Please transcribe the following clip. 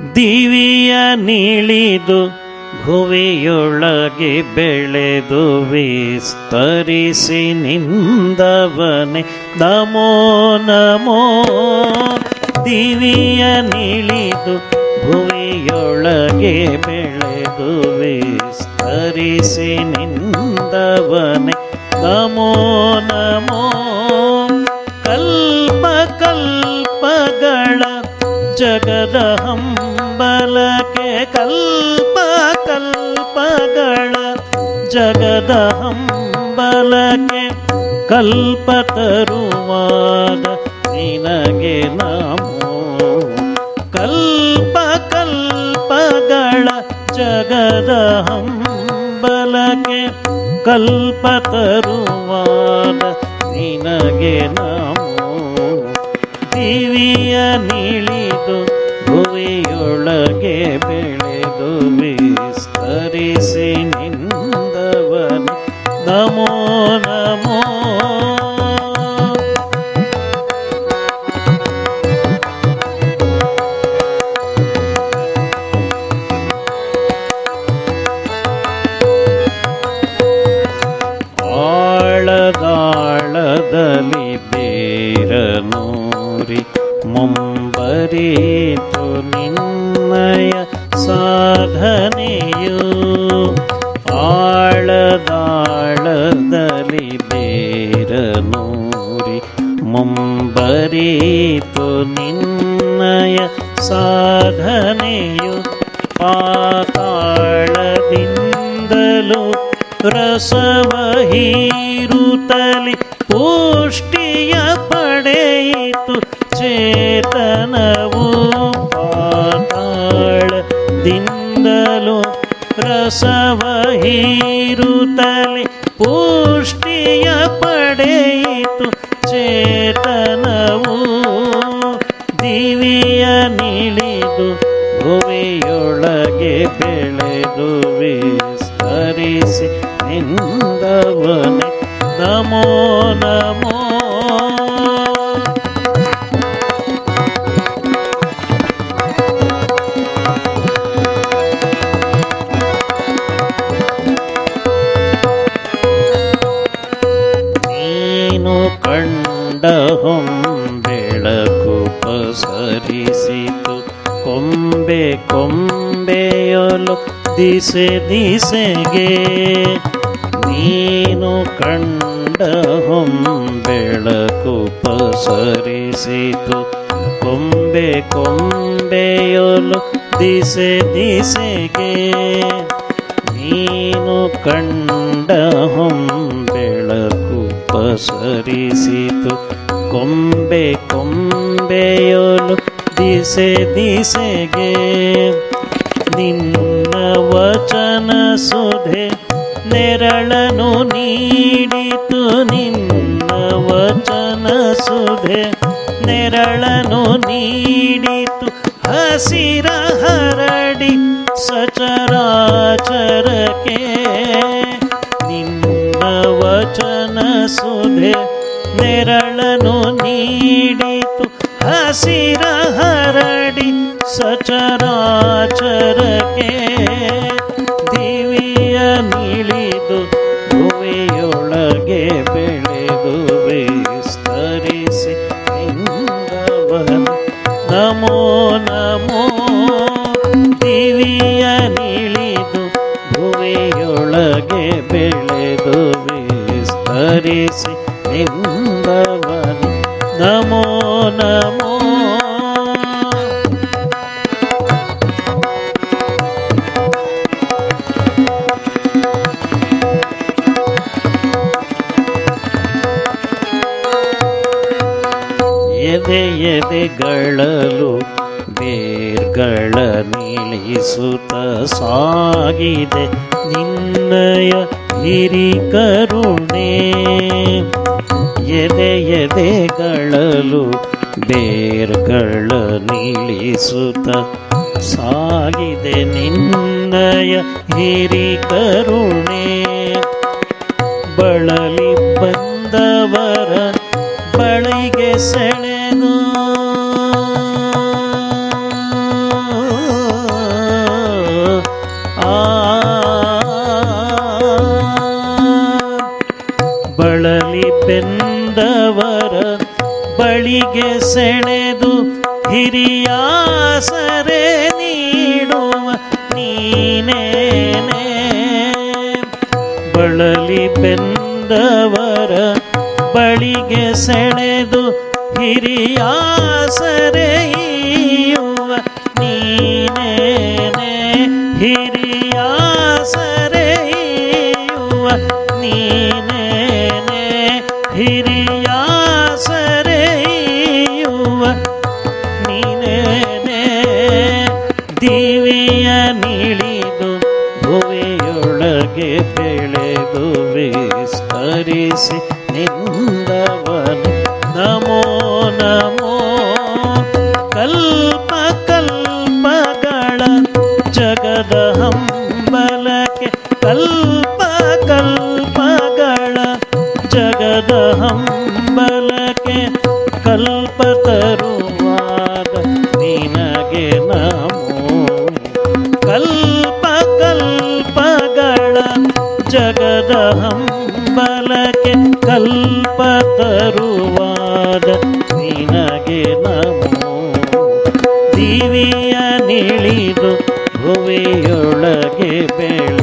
ದಿವಿಯ ನಿಳಿದು ಭುವಿಯೊಳಗೆ ಬೆಳೆದು ವಿಸ್ತರಿಸಿ ನಿಂದವನೆ ನಮೋ ನಮೋ. ದಿವಿಯ ನಿಳಿದು ಭುವಿಯೊಳಗೆ ಬೆಳೆದು ವಿಸ್ತರಿಸಿ ನಿಂದವನೆ ನಮೋ ನಮೋ. ಕಲ್ಪ ಕಲ್ಪಗಳ ಜಗದ ಹಂಬಲಕ್ಕೆ ಕಲ್ಪ ಕಲ್ಪಗಳ ಜಗದ ಹಂಬಲಕ್ಕೆ ಕಲ್ಪತರುವಾದ ನಿನಗೆ ನಮೋ. ಕಲ್ಪ ಕಲ್ಪಗಳ ಜಗದ ಹಂಬಲಕ್ಕೆ ಕಲ್ಪತರುವಾದ ನಿನಗೆ ನಮೋ. ದಿವಿಯ ನಿಳಿದು ಭುವಿಯೊಳಗೆ ಬೆಳೆದು ವಿಸ್ತರಿಸಿ ನಿಂದವನೆ ನಮೋ ನಮೋ. ಆಳದಾಳದಲ್ಲಿ ಬೇರನೂರಿ ಮುಂಬರಿತು ನಿನ್ನಯ ಸಾಧನೆಯು. ಆಳದಾಳದಲ್ಲಿ ಬೇರನೂರಿ ಮುಂಬರಿತು ನಿನ್ನಯ ಸಾಧನೆಯು. ಪಾತಾಳದಿಂದಲೂ ರಸವ ಹೀರುತ್ತಲಿ ಪುಷ್ಟಿಯ ಪಡೆಯಿತು ಚೇತನವು. ಪಾತಾಳದಿಂದಲೂ ರಸವ ಹೀರುತ್ತಲಿ ಪುಷ್ಟಿಯ ಪಡೆಯಿತು ಚೇತನವು. ದಿವಿಯ ನಿಳಿದು ಭುವಿಯೊಳಗೆ ಬೆಳೆದು ವಿಸ್ತರಿಸಿ ನಿಂದವನೆ ನಮೋ ನಮೋ. ನೀನು ಕಂಡ ಹೊಂಬೆಳಕು ಪಸರಿಸಿತು ಕೊಂಬೆ ಕೊಂಬೆಯೊಲು ದಿಸೆ ದಿಸೆಗೆ. ನೀನು ಕಂಡ ಹೊಂಬೆಳಕು ಪಸರಿಸಿತು ಕೊಂಬೆ ಕೊಂಬೆಯೊಲು ದಿಸೆ ದಿಸೆಗೆ. ನೀನು ಕಂಡ ಹೊಂಬೆಳಕು ಪಸರಿಸಿತು ಕೊಂಬೆ ಕೊಂಬೆಯೊಲು ದಿಸೆ ದಿಸೆಗೆ. ನಿನ್ನ ವಚನ ಸುಧೆ ನೆರಳನು ನೀಡಿತು. ನಿನ್ನ ವಚನ ಸುಧೆ ನೆರಳನು ನೀಡಿತು ಹಸಿರ ಹರಡಿ ಸಚರಾಚರಕ್ಕೆ. ನಿನ್ನ ವಚನ ಸುಧೆ ನೆರಳನು ನೀಡಿತು ಹಸಿರ ಹರಡಿ ಸಚರಾಚರಕ್ಕೆ. ದಿವಿಯ ನಿಳಿದು ಭುವಿಯೊಳಗೆ ಬೆಳೆದು ವಿಸ್ತರಿಸಿ ನಿಂದವನೆ ನಮೋ ನಮೋ. ದಿವಿಯ ನಿಳಿದು ಭುವಿಯೊಳಗೆ ಬೆಳೆದು ವಿಸ್ತರಿಸಿ ನಿಂದವನೆ ನಮೋ ನಮೋ. ಎದೆ ಎದೆಗಳಲು ಬೇರ್ಗಳ ನಿಲ್ಲಿಸುತ್ತ ಸಾಗಿದೆ ನಿನ್ನಯ ಹಿರಿ ಕರುಣೆ. ಎದೆ ಎದೆಗಳಲು ಬೇರ್ಗಳ ನಿಲ್ಲಿಸುತ್ತ ಸಾಗಿದೆ ನಿನ್ನಯ ಹಿರಿ ಕರುಣೆ. ಬಳಲಿ ಬಂದವರ ಬಳಿಗೆ ಸೆಳೆದು ಸೆಳೆದು ಹಿರಿಯಾಸರೆ ನೀಡುವ ನೀನೇನೆ. ಬಳಲಿ ಬೆಂದವರ ಬಳಿಗೆ ಸೆಳೆದು ಹಿರಿಯಾಸರೆಯುವ ನೀನೇನೆ. ಹಿರಿಯಾಸರೆಯುವ ನೀನೇನೆ. ಹಿರಿಯಾಸರೆಯುವ ನೀನೇನೆ. ದಿವಿಯ ನಿಳಿದು ಭುವಿಯೊಳಗೆ ಬೆಳೆದು ವಿಸ್ತರಿಸಿ ನಿಂದವನು ನಮೋ ನಮೋ. ಕಲ್ಪ ಕಲ್ಪಗಳ ಜಗದ ಹಂಬಲಕ್ಕೆ ಕಲ್ಪ ಕಲ್ಪಗಳ ಜಗದ ಹಂಬಲಕ್ಕೆ ಕಲ್ಪ ತರುವಾಗ ನಿನಗೆ ನಮೋ. ಕಲ್ಪ ಕಲ್ಪಗಳ ಜಗದ ಹಂಬಲಕ್ಕೆ ಕಲ್ಪ ತರುವಾದ ನಿನಗೆ ನಮೋ. ದಿವಿಯ ನಿಳಿದು ಭುವಿಯೊಳಗೆ ಬೆಳೆ